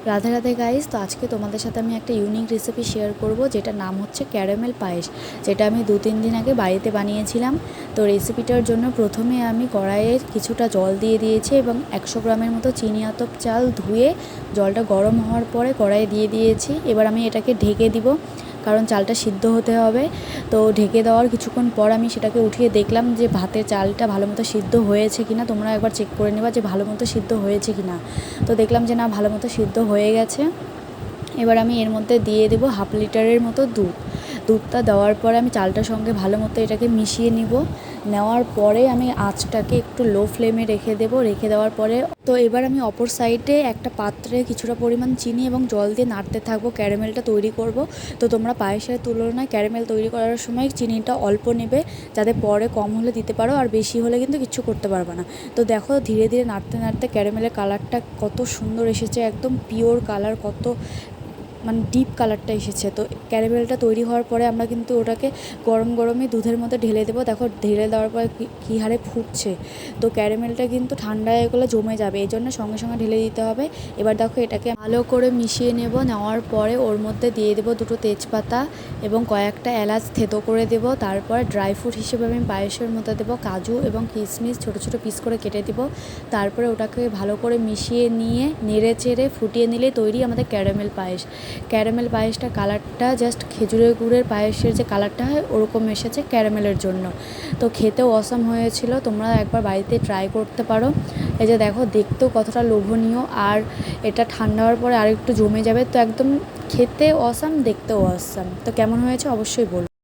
Radhe Radhe guys. তো আজকে তোমাদের সাথে আমি একটা ইউনিক রেসিপি শেয়ার করব, যেটার নাম হচ্ছে ক্যারামেল পায়েস, যেটা আমি 2-3 দিন আগে বাড়িতে বানিয়েছিলাম। তো রেসিপিটার জন্য প্রথমে আমি কড়াইয়ে কিছুটা জল দিয়ে দিয়েছি এবং 100 গ্রামের মতো চিনি আতপ চাল ধুয়ে জলটা গরম হওয়ার পরে কড়াইয়ে দিয়ে দিয়েছি। এবার আমি এটাকে ঢেকে দিব, কারণ চালটা সিদ্ধ হতে হবে। তো ঢেকে দেওয়ার কিছুক্ষণ পর আমি সেটাকে উঠিয়ে দেখলাম যে ভাতের চালটা ভালো মতো সিদ্ধ হয়েছে কিনা। তোমরা একবার চেক করে নেবা যে ভালো মতো সিদ্ধ হয়েছে কিনা। তো দেখলাম যে না, ভালো মতো সিদ্ধ হয়ে গেছে। এবার আমি এর মধ্যে দিয়ে দেবো 1/2 লিটারের মতো দুধটা দেওয়ার পরে আমি চালটার সঙ্গে ভালো মতো এটাকে মিশিয়ে নেওয়ার পরে আমি আঁচটাকে একটু লো ফ্লেমে রেখে দেওয়ার পরে তো এবার আমি অপর সাইডে একটা পাত্রে কিছুটা পরিমাণ চিনি এবং জল দিয়ে নাড়তে থাকবো, ক্যারামেলটা তৈরি করব। তো তোমরা পায়েসের তুলনায় ক্যারামেল তৈরি করার সময় চিনিটা অল্প নেবে, যাতে পরে কম হলে দিতে পারো, আর বেশি হলে কিন্তু কিচ্ছু করতে পারবে না। তো দেখো ধীরে ধীরে নাড়তে নাড়তে ক্যারামেলের কালারটা কত সুন্দর এসেছে, একদম পিওর কালার, কত মানে ডিপ কালারটা এসেছে। তো ক্যারামেলটা তৈরি হওয়ার পরে আমরা কিন্তু ওটাকে গরম গরমই দুধের মধ্যে ঢেলে দেবো। দেখো ঢেলে দেওয়ার পরে কী হারে ফুটছে। তো ক্যারামেলটা কিন্তু ঠান্ডা হয়ে গেলে জমে যাবে, এই জন্য সঙ্গে সঙ্গে ঢেলে দিতে হবে। এবার দেখো এটাকে ভালো করে মিশিয়ে নেওয়ার পরে ওর মধ্যে দিয়ে দেবো 2টো তেজপাতা এবং কয়েকটা এলাচ থেতো করে দেবো। তারপরে ড্রাই ফ্রুট হিসেবে আমি পায়েসের মধ্যে দেবো কাজু এবং কিশমিশ ছোটো ছোটো পিস করে কেটে দেবো। তারপরে ওটাকে ভালো করে মিশিয়ে নিয়ে নেড়ে চেড়ে ফুটিয়ে নিলে তৈরি আমাদের ক্যারামেল পায়েস। ক্যারামেল পায়েসটা কালারটা জাস্ট খেজুরের গুড়ের পায়েসের যে কালারটা হয় ওরকম এসেছে ক্যারামেলের জন্য। তো খেতেও অসাম হয়েছিল, তোমরা একবার বাড়িতে ট্রাই করতে পারো। এই যে দেখো দেখতেও কতটা লোভনীয়, আর এটা ঠান্ডা হওয়ার পরে আরেকটু জমে যাবে। তো একদম খেতে অসাম, দেখতেও অসাম। তো কেমন হয়েছে অবশ্যই বলুন।